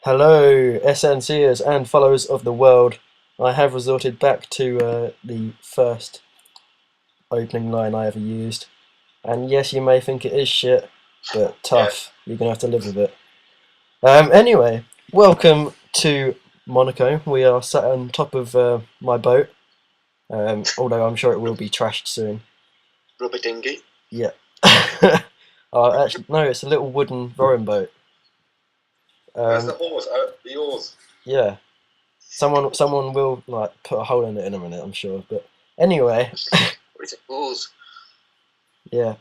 Hello, SNCers and followers of the world. I have resorted back to the first opening line I ever used. And yes, you may think it is shit, but Yeah. tough. You're going to have to live with it. Anyway, welcome to Monaco. We are sat on top of my boat, although I'm sure it will be trashed soon. Rubber dinghy. Yeah. Actually, no, it's a little wooden rowing boat. Where's the horse? The oars. Yeah. Someone will like put a hole in it in a minute, I'm sure. But anyway, Or is it oars? yeah.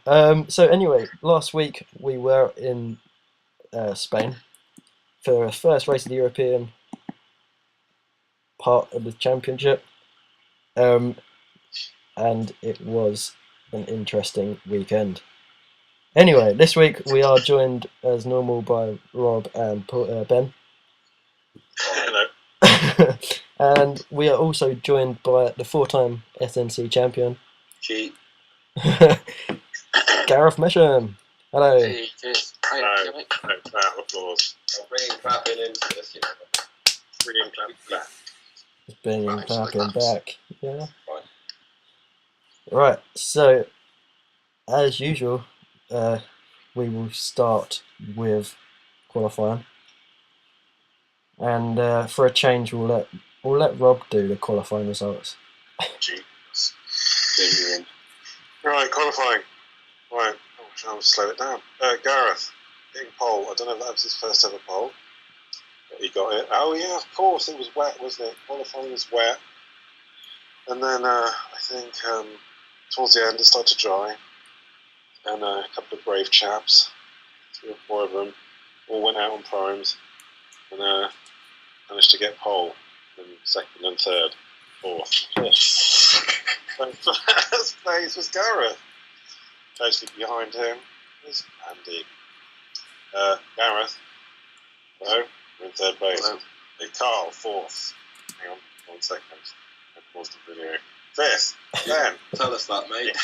So anyway, last week we were in Spain for the first race of the European part of the championship, um, and it was an interesting weekend. Anyway, this week we are joined as normal by Rob and Ben. Hello. And we are also joined by the four-time SNC champion, Cheat. Gareth Messham. Hello. Hey, cheers. Hi, No, mate. no, round of applause. I'm bringing clapping into this, Brilliant clap. Just bringing Right, so the clapping claps. back. Yeah. Right. Right. So, as usual, we will start with qualifying, and for a change, we'll let Rob do the qualifying results. Jeez. Genuine. Right, qualifying. Right, I'll slow it down. Gareth, getting pole. I don't know if that was his first ever pole, but he got it. Oh yeah, of course, it was wet, wasn't it? Qualifying was wet. And then I think towards the end it started to dry. And a couple of brave chaps, 3 or 4 of them, all went out on primes and managed to get pole, and second and third, fourth, fifth. And first place was Gareth. Closely behind him was Andy. Gareth, hello, we're in third base. Hello. Hey, Carl, fourth. Hang on, 1 second. I paused the video. Fifth, Ben, Tell us that, mate.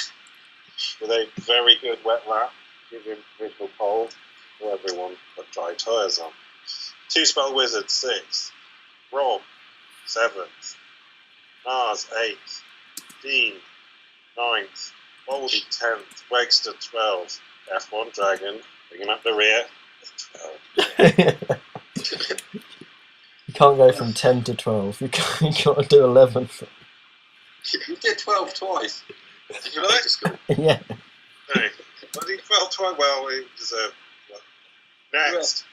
with a very good wet lap, giving provisional pole for everyone but dry tyres on. Two Spell Wizard, 6th. Rob, 7th. Mars, 8th. Dean, 9th. Baldy, 10th. Wegster, 12th. F1 Dragon, bringing up the rear, 12th. You can't go from 10 to 12. You got to do 11. You did 12 twice. Did you like? Yeah. No. I think 12 twice. Well, he deserved one. Next.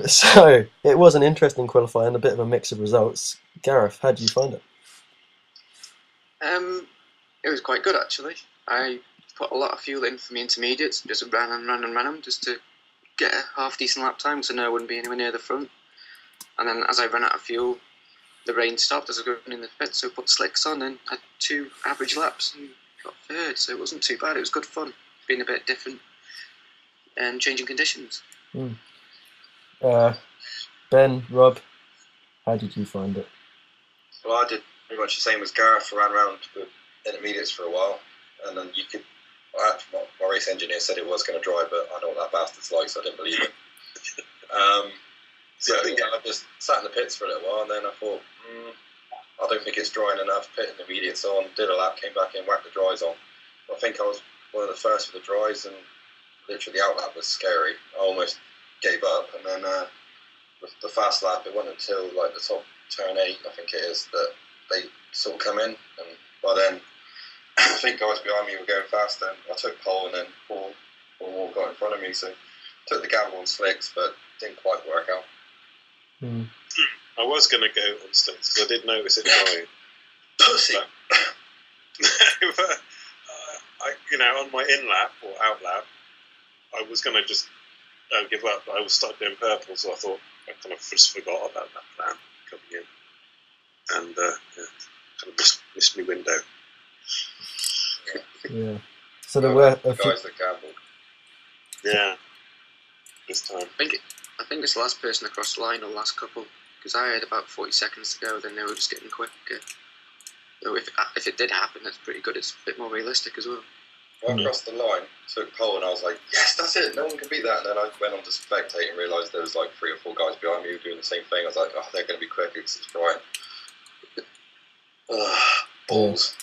So it was an interesting qualifying, a bit of a mix of results. Gareth, how did you find it? It was quite good actually. I put a lot of fuel in for my intermediates, just ran them just to get a half decent lap time, so I know I wouldn't be anywhere near the front. And then as I ran out of fuel, the rain stopped as I was going in the pit, so I put slicks on and had 2 average laps and got third, so it wasn't too bad. It was good fun, being a bit different and changing conditions. Ben, Rob, how did you find it? Well, I did pretty much the same as Gareth. Ran around with intermediates for a while, and then you could. My race engineer said it was going to dry, but I know what that bastard's like, so I didn't believe it. So I just sat in the pits for a little while, and then I thought, I don't think it's drying enough. Put intermediates on, did a lap, came back in, whacked the dries on. I think I was one of the first with the dries, and literally the outlap was scary. I almost gave up, and then with the fast lap, it wasn't until like the top turn 8, I think it is, that they sort of come in, and by then I think guys behind me were going fast, and I took pole, and then four more got in front of me, so took the gamble on slicks, but didn't quite work out. I was going to go on slicks because I did notice it drying. Pussy! But, on my in lap or out lap, I was going to just give up, but I was started doing purple, so I thought I kind of just forgot about that plan coming in, and kind of missed my window. Yeah. So there were a few. Guys that gambled. Yeah, this time. I think it's the last person across the line or last couple, because I had about 40 seconds to go, then they were just getting quicker. So if it did happen, that's pretty good. It's a bit more realistic as well. Right across the line, took pole, and I was like, yes, that's it, no one can beat that. And then I went on to spectate and realised there was like 3 or 4 guys behind me who were doing the same thing. I was like, oh, they're going to be quick, it's Brian. Balls.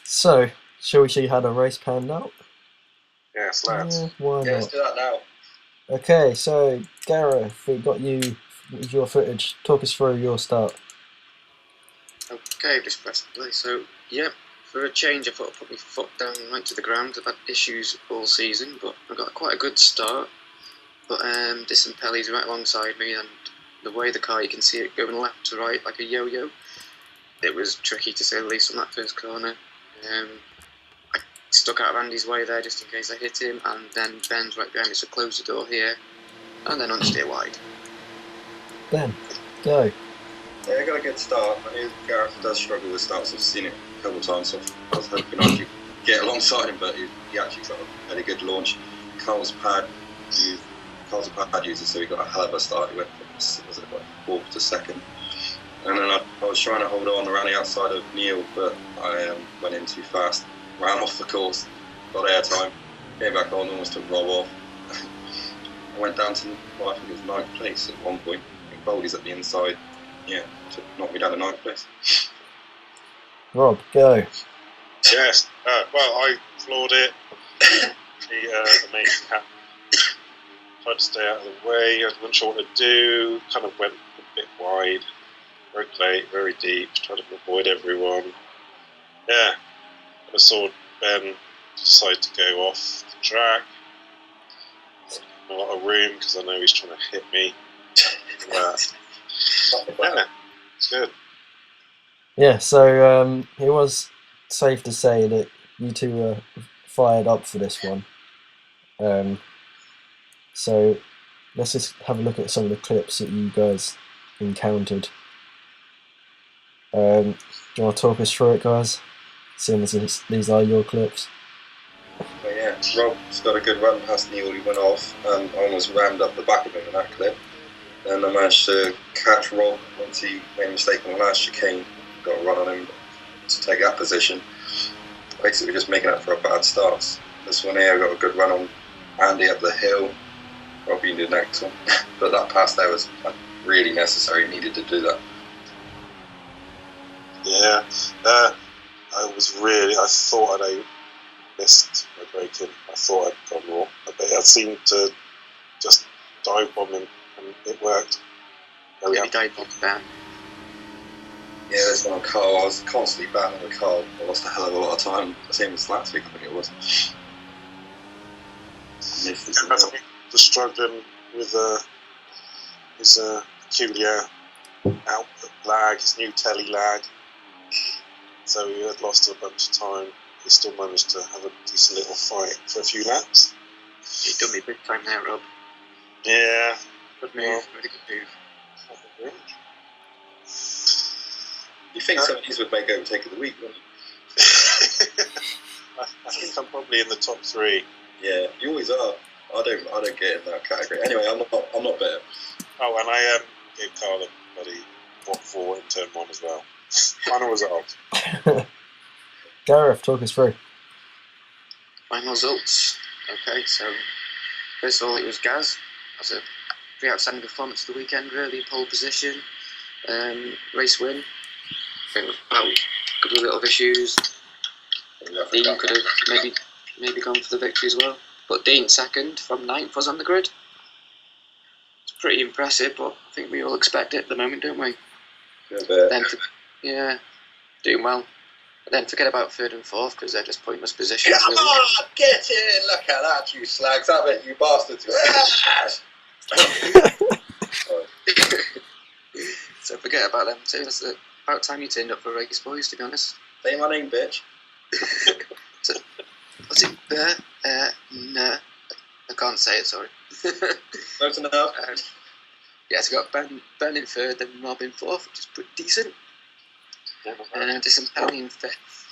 So, shall we see how the race panned out? Yes, lads. Yeah, why Yeah, let's not? do that now. Okay, so Gareth, we got you with your footage. Talk us through your start. Okay, just press play. So, yeah, for a change, I thought I'd put my foot down right to the ground. I've had issues all season, but I got quite a good start. But Disampelli's right alongside me, and the way the car, you can see it going left to right like a yo-yo. It was tricky to say the least on that first corner. I stuck out of Andy's way there just in case I hit him, and then Ben's right behind me, so close the door here, and then understeer wide. Ben, go. Yeah, I got a good start. I knew Gareth does struggle with starts. I've seen it a couple of times, so I was hoping I could get alongside him, but he actually sort of had a good launch. Carl's a pad user, so he got a hell of a start. He went from, was it like 4th to 2nd. And then I was trying to hold on around the outside of Neil, but I went in too fast, ran off the course, got airtime, came back on, almost took Rob off. I went down to, well, I think it was 9th place at one point. I think Goldie's at the inside. Yeah, knocked me down to 9th place. Rob, go. Yes. Well, I floored it. The main cap tried to stay out of the way. I wasn't sure what to do. Kind of went a bit wide. Very late, very deep. Tried to avoid everyone. Yeah. I saw Ben decide to go off the track. A lot of room because I know he's trying to hit me. Yeah, it's good. Yeah, so it was safe to say that you two were fired up for this one. So let's just have a look at some of the clips that you guys encountered. Do you want to talk us through it, guys? Seeing as these are your clips. But yeah, Rob's got a good run past Neil. He went off and almost rammed up the back of him in that clip. Then I managed to catch Rob once he made a mistake on the last chicane. Got a run on him to take that position. Basically just making up for a bad start. This one here, I got a good run on Andy up the hill. Robbie in the next one. But that pass there was really necessary, needed to do that. Yeah, I thought I missed my braking. I thought I'd gone more. But I seemed to just dive bomb him and it worked. There we Yeah, go. he dive bombed Ben. Yeah, this one on Carl, I was constantly battling with Carl. I lost a hell of a lot of time. Same as last week, I think it was. I think he was struggling with his peculiar output lag, his new telly lag. So he had lost a bunch of time. He still managed to have a decent little fight for a few laps. You done me big time there, Rob. Yeah. Good move, Well, really good move. You think some of these would make overtake of the week, wouldn't you? I think I'm probably in the top 3. Yeah, you always are. I don't get in that category. Anyway, I'm not bitter. Oh, and I gave Carl a bloody top 4 in turn 1 as well. Final result. Gareth, talk us through. Final results. Okay, so first of all, it was Gaz. That was a pretty outstanding performance of the weekend, really. Pole position, race win. I think about a couple of little issues. Dean could have maybe gone for the victory as well. But Dean second from 9th was on the grid. It's pretty impressive, but I think we all expect it at the moment, don't we? Then doing well. But then forget about 3rd and 4th because they're just pointless positions. Come really. on, get in! Look at that, you slags! Have it, you bastards! So forget about them too. It's about time you turned up for a race, boys, to be honest. Say my name, bitch. What's it? No. I can't say it, sorry. Close enough. Yeah, so got Ben in 3rd, then Rob in 4th, which is pretty decent. Disampelli in 5th.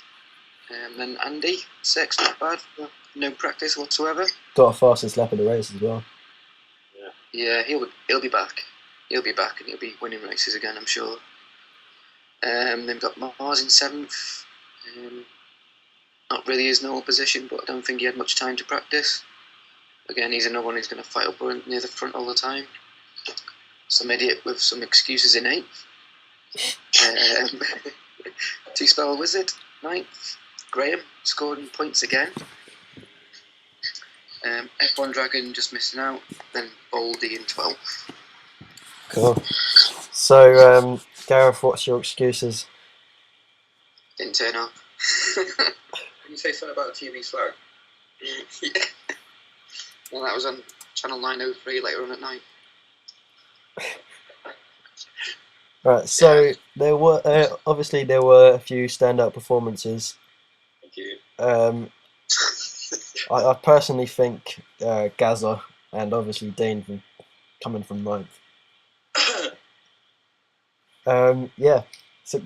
Then Andy, 6th, not bad. No practice whatsoever. Got a fastest lap of the race as well. Yeah, he'll be back. He'll be back and he'll be winning races again, I'm sure. Then we've got Mars in 7th. not really his normal position, but I don't think he had much time to practice. Again, he's another one who's going to fight up near the front all the time. Some idiot with some excuses in 8th. Two-spell wizard, 9th. Graham scoring points again. F1 Dragon just missing out. Then Baldy in 12th. Cool. So, Gareth, what's your excuses? Didn't turn up. Did you say something about the TV slag? Yeah. Well, that was on Channel 903 later on at night. Right, so there were obviously there were a few standout performances. Thank you. I personally think Gaza and obviously Dean coming from 9th. Yeah. So,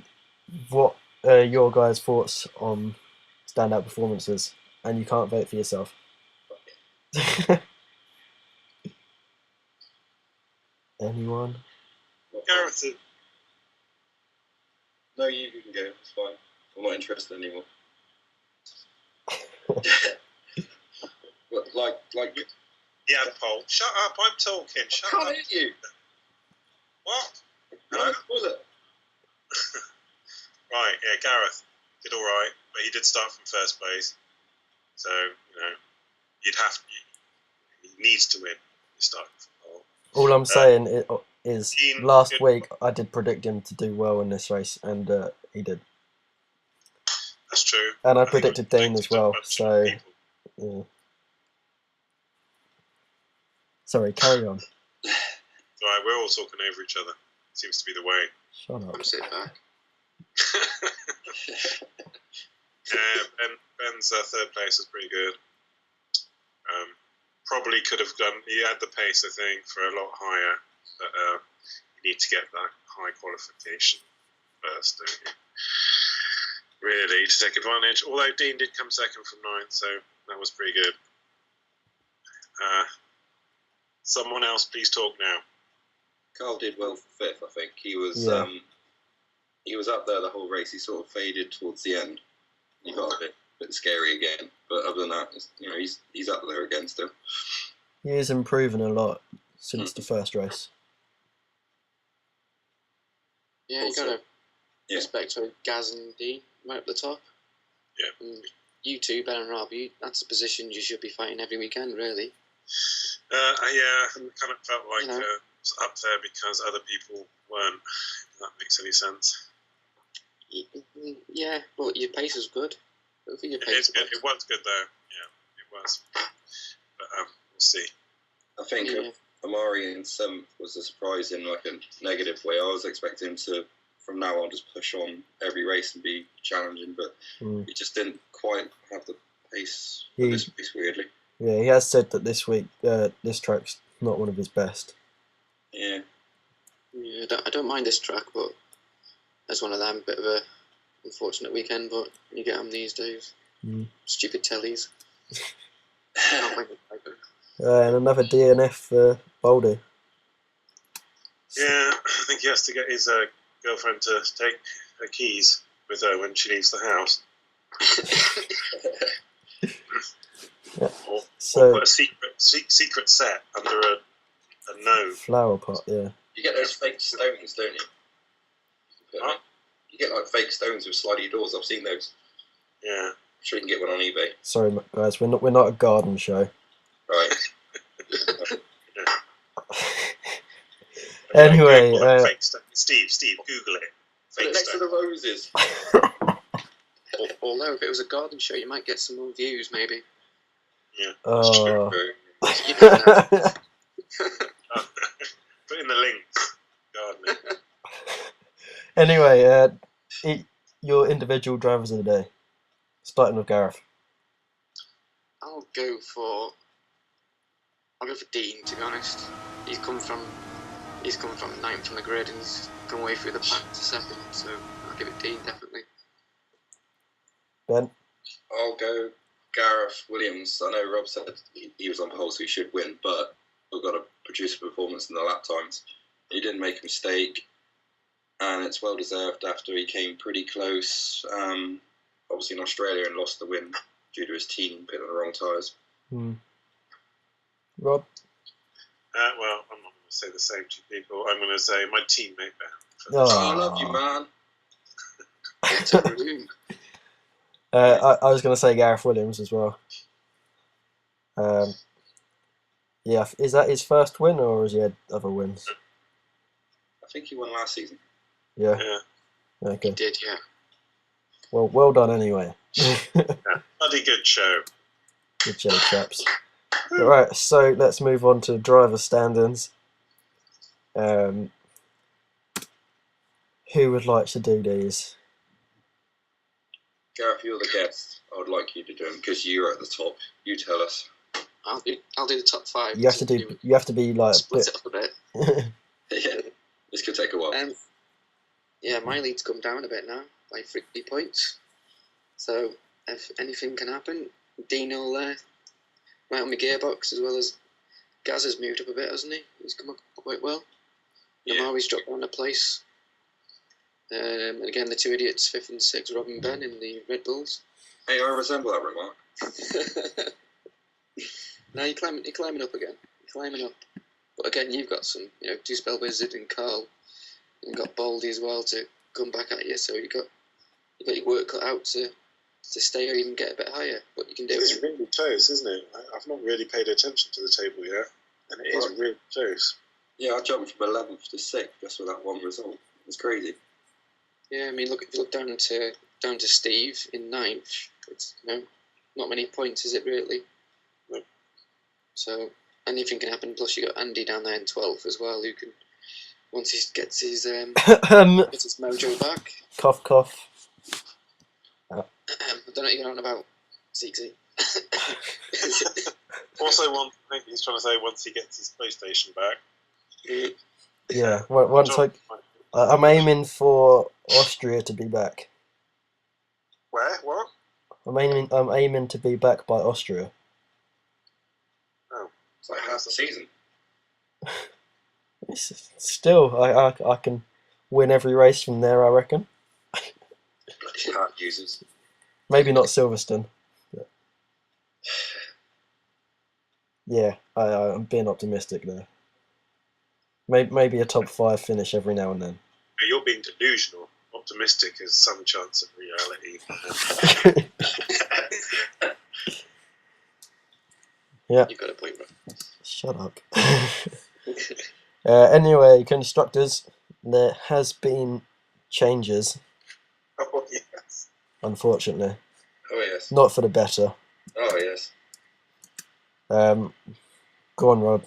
what are your guys' thoughts on standout performances? And you can't vote for yourself. Anyone? Gareth, No, you can go. It's fine. I'm not interested anymore. like. yeah, Paul. Shut up! I'm talking. Shut I up. can't hear you. What? No, spoil it. Right. Yeah, Gareth did all right, but he did start from first place. So you'd have. He needs to win. He started from pole. All I'm saying is Dean, last good. week I did predict him to do well in this race, and he did. That's true. And I think predicted we Dean as well. a bunch of So, people. yeah. Sorry, carry on. It's all right, we're all talking over each other. Seems to be the way. Shut up. I'm sitting back. Ben's third place was pretty good. Probably could have done. He had the pace, I think, for a lot higher. But you need to get that high qualification first, don't you? Really, to take advantage. Although Dean did come second from 9th, so that was pretty good. Someone else, please talk now. Carl did well for 5th, I think. He was he was up there the whole race. He sort of faded towards the end. He got a bit scary again. But other than that, he's up there again still. He is improving a lot since the first race. Yeah, you got to respect for Gaz and Dean right up the top. Yeah. And you two, Ben and Rob, that's the position you should be fighting every weekend, really. Yeah, I kind of felt like it was up there because other people weren't. If that makes any sense. Yeah, but your pace is good. I think your It pace is good. It was good though. Yeah, it was. But we'll see. I think Amari in 7th was a surprise in like a negative way. I was expecting him to, from now on, just push on every race and be challenging, but he just didn't quite have the pace for this race, weirdly. Yeah, he has said that this week, this track's not one of his best. Yeah. Yeah, I don't mind this track, but that's one of them. Bit of a unfortunate weekend, but you get them these days. Stupid tellies. And another DNF for Baldy. Yeah, I think he has to get his girlfriend to take her keys with her when she leaves the house. Or put a secret set under a gnome. Flower pot, yeah. You get those fake stones, don't you? You get like fake stones with slidey doors. I've seen those. Yeah. I'm sure you can get one on eBay. Sorry, guys, we're not a garden show. Right. Anyway, Steve, Google it. Fake next to the roses. Although if it was a garden show, you might get some more views, maybe. Yeah, that's true. Put in the links. Gardening. Anyway, your individual drivers of the day, starting with Gareth. I'll go for Dean. To be honest, he's come from 9th from the grid and he's gone way through the pack to 2nd. So I'll give it Dean definitely. Ben. I'll go Gareth Williams. I know Rob said he was on pole, so he should win, but we've got to produce a performance in the lap times. He didn't make a mistake, and it's well deserved after he came pretty close. obviously in Australia and lost the win due to his team pitting on the wrong tyres. Rob? Well, I'm not going to say the same to people. I'm going to say my teammate Ben. I love you, man. I was going to say Gareth Williams as well. Yeah, is that his first win, or has he had other wins? I think he won last season. Yeah. He Okay. did, yeah. Well done anyway. Bloody good show. Good show, chaps. Alright, so let's move on to driver standings. Who would like to do these? Gareth, you're the guest. I would like you to do them because you're at the top. You tell us. I'll do the top 5. You have to be like split it up a bit. Yeah, this could take a while. Yeah, my lead's come down a bit now by 3 points. So if anything can happen, Dean will right on my gearbox, as well as Gaz has moved up a bit, hasn't he? He's come up quite well. Yeah. Amari's dropped down a place. And again, the two idiots, 5th and 6th, Rob and Ben in the Red Bulls. Hey, I resemble that remark. Now you're climbing up again. You're climbing up. But again, you've got some, Two Spell Wizard and Carl, and got Baldy as well to come back at you. So you got your work cut out to stay or even get a bit higher. But you can do It's it. really close, isn't it? I've not really paid attention to the table yet, and it is really close. Yeah, I jumped from 11th to 6th just with that one result. It's crazy. Yeah, I mean, if you look down to Steve in 9th, it's not many points, is it really? No. So anything can happen. Plus, you got Andy down there in 12th as well, who can, once he gets his mojo back. Cough, cough. I don't know what you're on about, Zeke. Also, I think he's trying to say once he gets his PlayStation back. Yeah, once I'm aiming for Austria to be back. Where? What? I'm aiming to be back by Austria. Oh, it's like half the season. Still, I can win every race from there, I reckon. Bloody hard users. Maybe not Silverstone. But yeah, I'm being optimistic there. Maybe a top 5 finish every now and then. You're being delusional. Optimistic is some chance of reality. Yeah. You've got a point, bro. Shut up. Anyway, constructors, there has been changes, Oh, yes. unfortunately. Oh, yes. Not for the better. Oh, yes. Go on, Rob.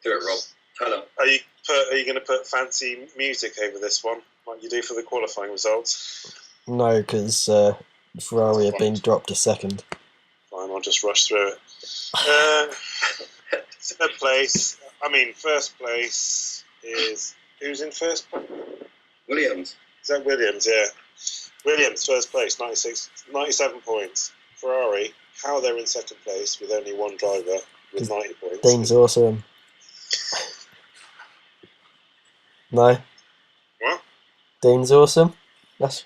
Do it, Rob. Tell him. Are you going to put fancy music over this one, like you do for the qualifying results? No, because Ferrari have been dropped to second. Fine, I'll just rush through it. First place is... Who's in first place? Williams. Is that Williams? Yeah. Williams, first place, 97 points. Ferrari, how they're in second place with only one driver with 90 points. Dean's awesome. No? What? Dean's awesome? That's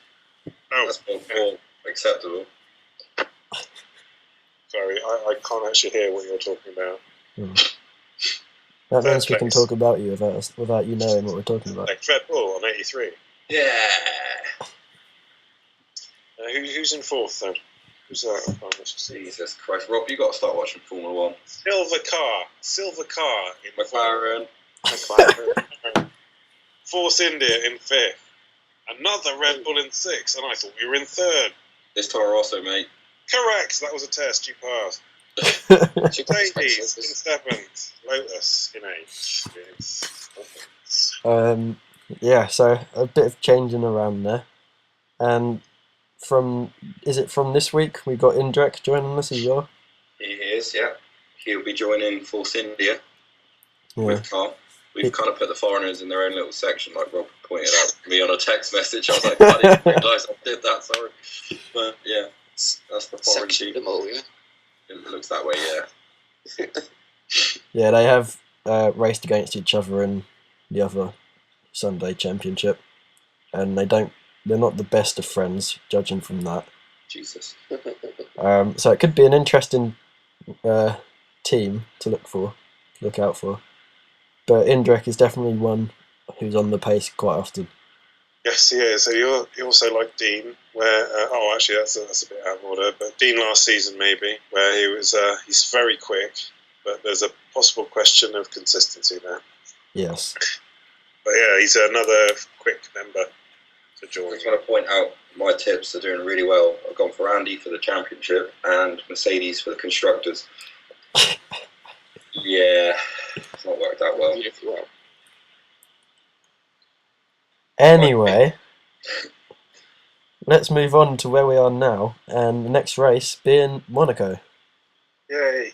more acceptable. Sorry, I can't actually hear what you're talking about. That means First we can place. talk about you without you knowing what we're talking about. Like Red Bull on 83. Yeah. Who's in fourth then? Who's that? I can't actually see. Jesus Christ. Rob, you got to start watching Formula 1. Silver car in McLaren. McLaren. Force India in fifth. Another Red Bull in sixth, and I thought we were in third. This Toro Rosso, mate. Correct, that was a test, you passed. Mercedes in seventh. Lotus in eighth. Yeah, so a bit of changing around there. And from this week we got Indrek joining us as well? He is, yeah. He'll be joining Force India Yeah. with Carl. We've kind of put the foreigners in their own little section, like Rob pointed out to me on a text message. I was like, I didn't realise I did that, sorry. But yeah, that's the foreign Section team. them all, yeah. It looks that way, yeah. Yeah, they have raced against each other in the other Sunday championship, and they're not the best of friends, judging from that. Jesus. So it could be an interesting team to look out for. But Indrek is definitely one who's on the pace quite often. Yes, he is. So you also like Dean, where actually that's a bit out of order. But Dean last season maybe, where he was he's very quick, but there's a possible question of consistency there. Yes. But yeah, he's another quick member to join. I just want to point out my tips are doing really well. I've gone for Andy for the championship and Mercedes for the constructors. Yeah, it's not worked out well. Anyway, let's move on to where we are now, and the next race being Monaco. Yay!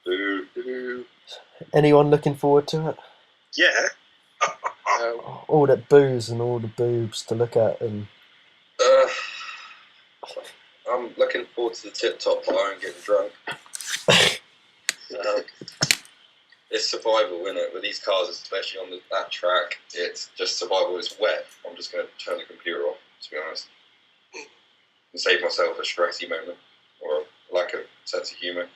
Boo. Anyone looking forward to it? Yeah. All that booze and all the boobs to look at, and I'm looking forward to the tip-top bar and getting drunk. It's survival, isn't it? With these cars, especially on that track, it's just survival. It's wet. I'm just going to turn the computer off, to be honest, and save myself a stressy moment or a lack of sense of humour.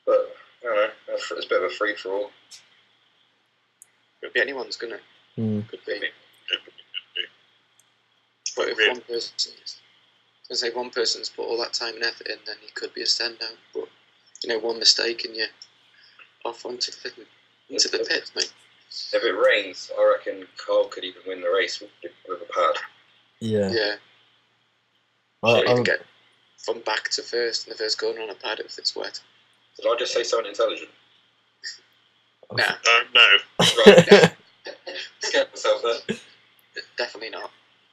But I don't know. It's a bit of a free-for-all. Could be anyone's, couldn't it? Could be. But if one person, one person's put all that time and effort in, then he could be a standout. But one mistake and you're off into the pits, mate. If it rains, I reckon Carl could even win the race with a pad. yeah. Yeah. You get from back to first in the first corner on a pad if it's wet. Did I just say something intelligent? No. No. Right. Scared myself there. Definitely not.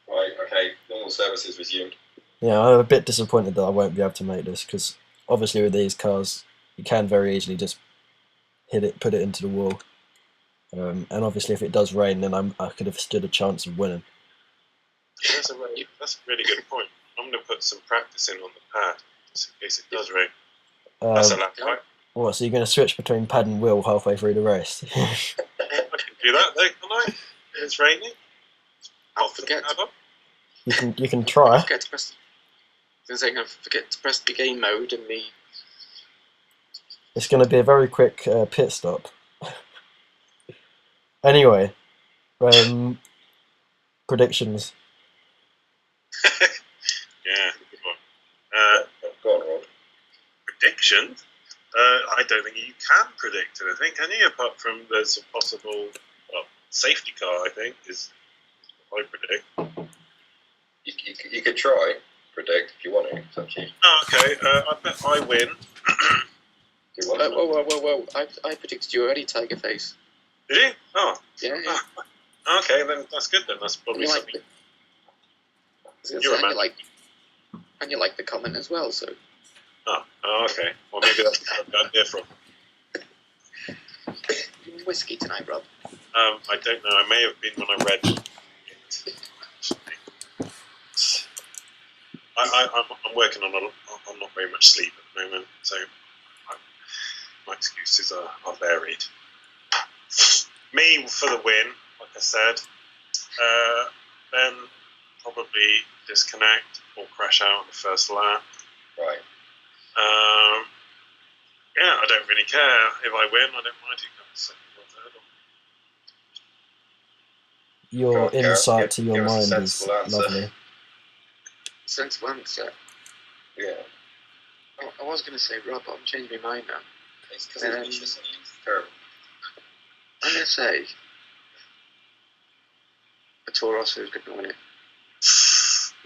Right, okay. Normal services resumed. Yeah, I'm a bit disappointed that I won't be able to make this, because obviously with these cars, you can very easily just put it into the wall. And obviously if it does rain, then I could have stood a chance of winning. That's a really good point. I'm going to put some practice in on the pad, just in case it does rain. That's a lap, right? What, so you're going to switch between pad and wheel halfway through the race? I can do that, though, can I? If it's raining. I'll forget. You can try. Forget to press. I forget to press the game mode and me. It's going to be a very quick pit stop. Anyway, predictions. Yeah. Go on, Rod. Predictions? I don't think you can predict anything, can you? Apart from there's a possible safety car, I think, is what I predict. You could try predict if you want to. It's up to you. Okay, I bet I win. Whoa! I predicted you already, Tiger Face. Did you? Oh. Yeah. Okay, then that's good. Then that's probably something. You like the comment as well, so. Oh, okay. Well, maybe that's where I got idea from. Whiskey tonight, Rob. I don't know. I may have been when I read it. I'm working on not very much sleep at the moment, so my excuses are varied. Me for the win, like I said. Then probably disconnect or crash out on the first lap. Right. Yeah, I don't really care if I win. I don't mind who comes second or third. Your insight to your mind is lovely. Sensible answer. Yeah. I was going to say Rob, but I'm changing my mind now. It's because he's vicious and he's terrible. I'm going to say a Toro Rosso is going to win it.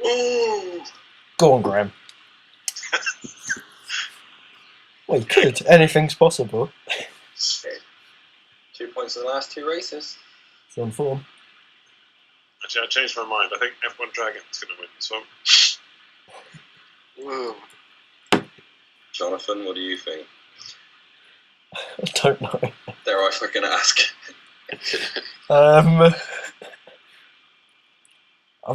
Ooh! Go on, Graham. Well, you could. Anything's possible. 2 points in the last two races. It's on form. Actually, I changed my mind. I think F1 Dragon's going to win this one. Whoa. Jonathan, what do you think? I don't know. Dare I fucking ask? I'm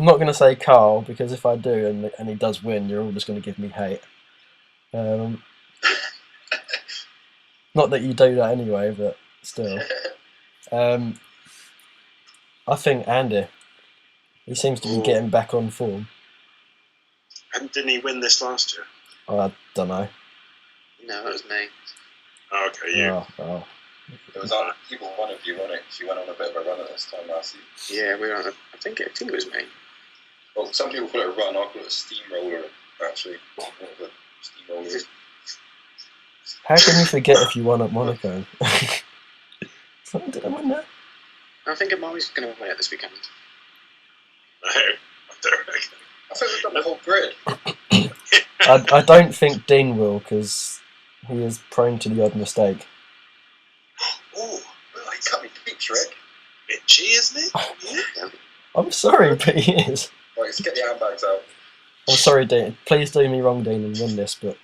not going to say Carl, because if I do and he does win, you're all just going to give me hate. Not that you do that anyway, but still. I think Andy. He seems to be getting back on form. And didn't he win this last year? I don't know. No, that was me. Oh, okay, you. Oh. It was on either one of you, wasn't it? She went on a bit of a run at this time last season. Yeah, we were on. I think it was me. Well, some people call it a run. I call it a steamroller. Actually, steamroller. How can you forget if you won at Monaco? Did I win that? I think Amari's going to win it this weekend. No, I don't reckon. I think we've done the whole grid. I don't think Dean will, because he is prone to the odd mistake. Oh, he cut me deep, Shrek. Itchy, isn't it? Yeah. I'm sorry, but he is. Right, let's get the handbags out. I'm sorry, Dean. Please do me wrong, Dean, and win this, but...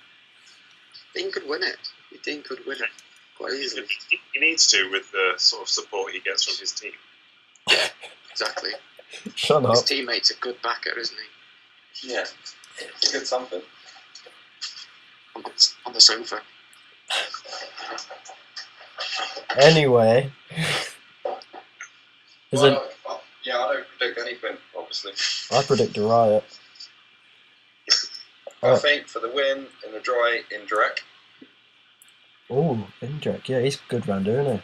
Dean could win it. Dean could win it quite easily. He needs to, with the sort of support he gets from his team. Yeah, exactly. Shut His up. teammate's a good backer, isn't he? Yeah, it's a good something. On the sofa. Anyway... Is it... Yeah, I don't predict anything, obviously. I predict a riot. I think for the win in the dry, Indrek. Oh, Indrek. Yeah, he's a good rounder, isn't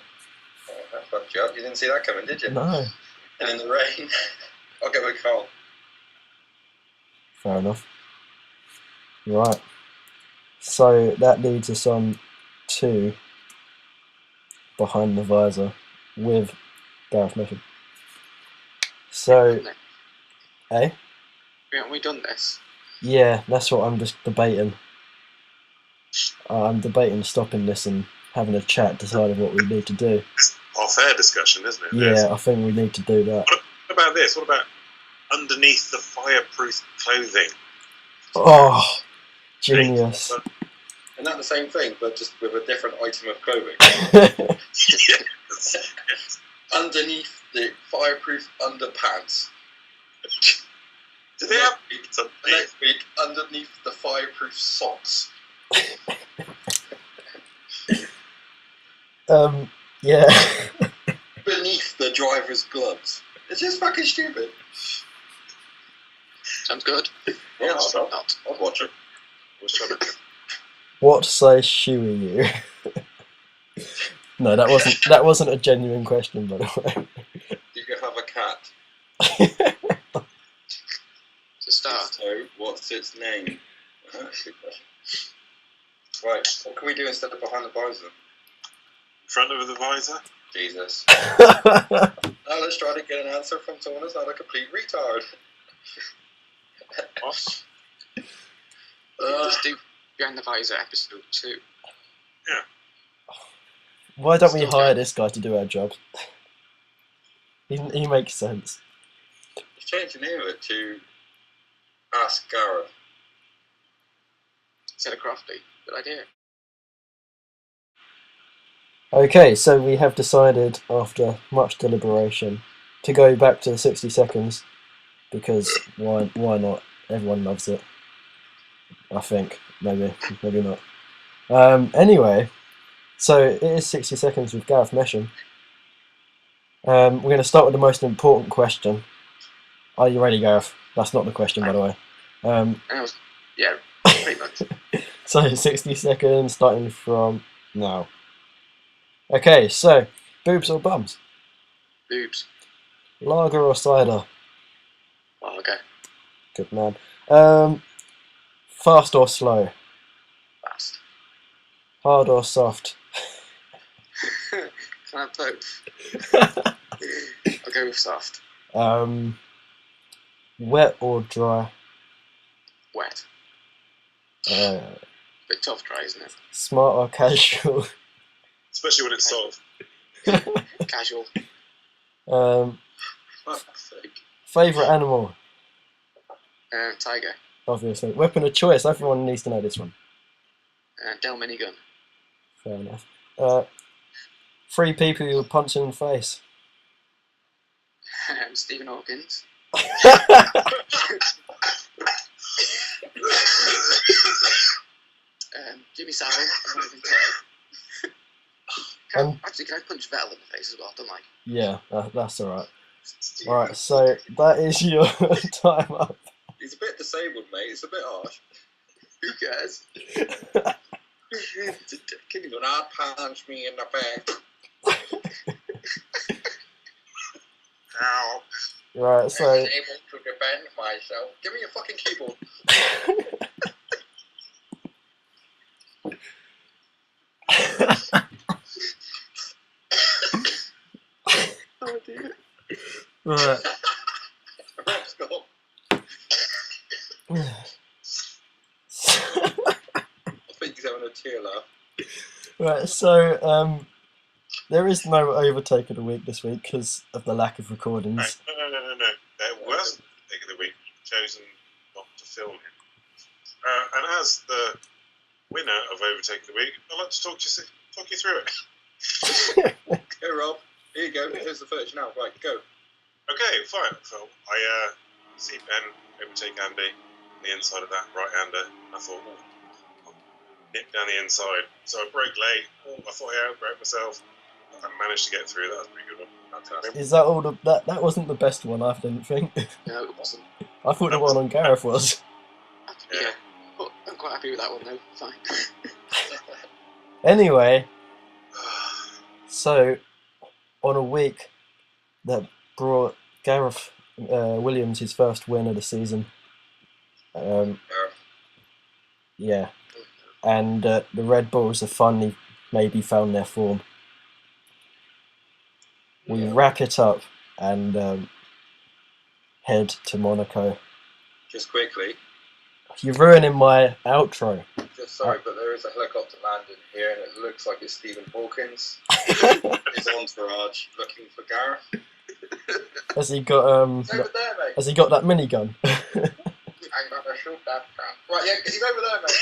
That fucked you up. You didn't see that coming, did he? you? No. And in the rain, I'll go with Carl. Fair enough. Right. So that leads us on to Behind the Visor with Gareth Messham. So, eh? Haven't we done this? Yeah, that's what I'm just debating. I'm debating stopping this and having a chat, deciding what we need to do. It's off-air discussion, isn't it? Yeah, I think we need to do that. What about this? What about underneath the fireproof clothing? Oh, genius. Isn't that the same thing, but just with a different item of clothing? Yes. Underneath the fireproof underpants. Do they have something? Next week, underneath the fireproof socks. Yeah. Beneath the driver's gloves. It's just fucking stupid. Sounds good. Yeah, Not. I'll watch it. What size shoe are you? No, that wasn't a genuine question, by the way. Do you have a cat? To start. So, what's its name? That's a good question. Right, what can we do instead of behind the visor? In front of the visor? Jesus. Now let's try to get an answer from someone who's not a complete retard. What? Just do Behind the Visor episode 2. Why don't we hire this guy to do our job? He makes sense. He's changed the name of it to Ask Gareth. Instead of Crofty. Good idea. Okay, so we have decided, after much deliberation, to go back to the 60 seconds, because why not? Everyone loves it. I think. Maybe not. Anyway, so it is 60 seconds with Gareth Messham. We're going to start with the most important question. Are you ready, Gareth? That's not the question, by the way. Yeah, pretty much. So 60 seconds, starting from now. Okay, so, boobs or bums? Boobs. Lager or cider? Oh, okay. Good man. Fast or slow? Fast. Hard or soft? Can I have both? I'll go with soft. Wet or dry? Wet. Bit tough dry, isn't it? Smart or casual? Especially when it's soft. Casual. Fuck's sake. Favourite animal? Tiger. Obviously. Weapon of choice, everyone needs to know this one. Del minigun. Fair enough. 3 people you would punch in the face. Stephen Hawkins. Jimmy Savile. Actually, can I punch Vettel in the face as well? Don't like. Yeah, that's alright. Alright, so that is your time up. He's a bit disabled, mate. It's a bit harsh. Who cares? Do not punch me in the face. Ow. Right, so I'm able to defend myself. Give me your fucking keyboard. Oh dear. right. Rob's gone. I think he's having a tear laugh. Right, so there is no overtake of the week this week because of the lack of recordings. Right. No. There was a take of the week chosen not to film it. And as the winner of Overtake of the Week, I'd like to talk you through it. Go, Rob. Here you go. Here's the footage now. Right, go. Okay, fine. So I see Ben overtake Andy on the inside of that right-hander. I thought, I'll nip down the inside. So I broke late. I thought I outbroke myself. I managed to get through. That was a pretty good one. Fantastic. Is that all? That wasn't the best one, I didn't think. No, it wasn't. I thought the one on Gareth was. Yeah. But I'm quite happy with that one though. Fine. Anyway, so on a week that brought Gareth Williams his first win of the season. Yeah, and the Red Bulls have finally maybe found their form. We wrap it up and head to Monaco. Just quickly. You're ruining my outro. Just sorry, but there is a helicopter landing here, and it looks like it's Stephen Hawkins. His entourage looking for Gareth. Has he got He's over there, mate. Has he got that minigun? I'm gonna shoot that gun. Right, yeah, he's over there, mate.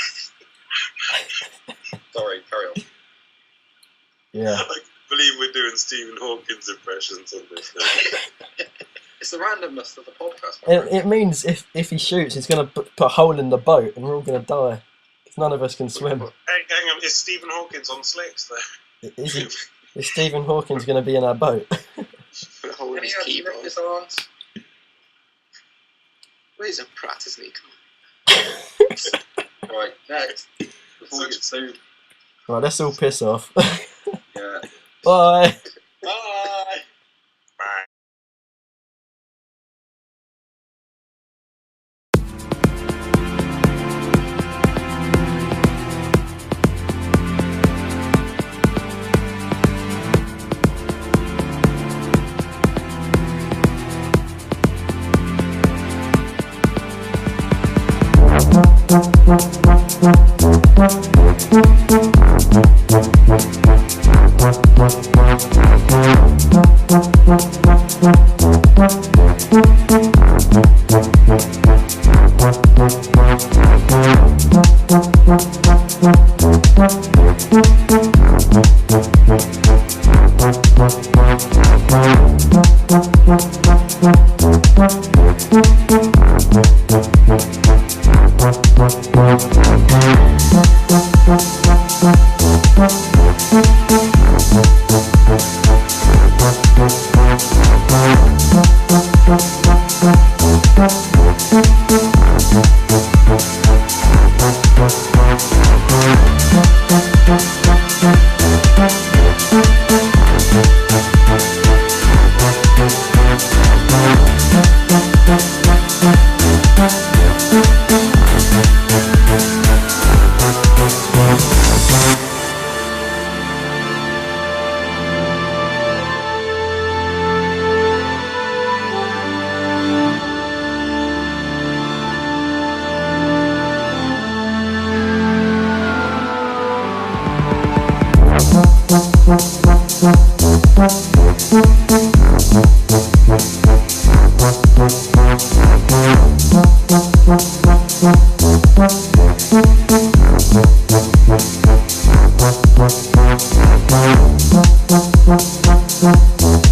Sorry, carry on. Yeah. I believe we're doing Stephen Hawking's impressions on this now. It's the randomness of the podcast. It means if he shoots, he's going to put a hole in the boat and we're all going to die. Because none of us can swim. Hey, hang on, is Stephen Hawkins on slicks though? Is Stephen Hawkins going to be in our boat? Put a hole in his keyboard. Well, he's a prat, isn't he? Come Right, next. Before we get sued. Right, let's all piss off. Yeah. Bye. Bye. Bye.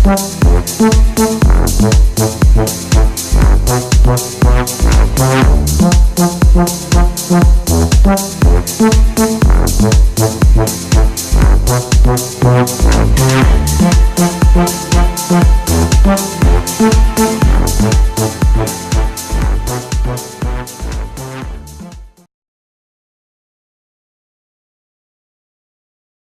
Thank you.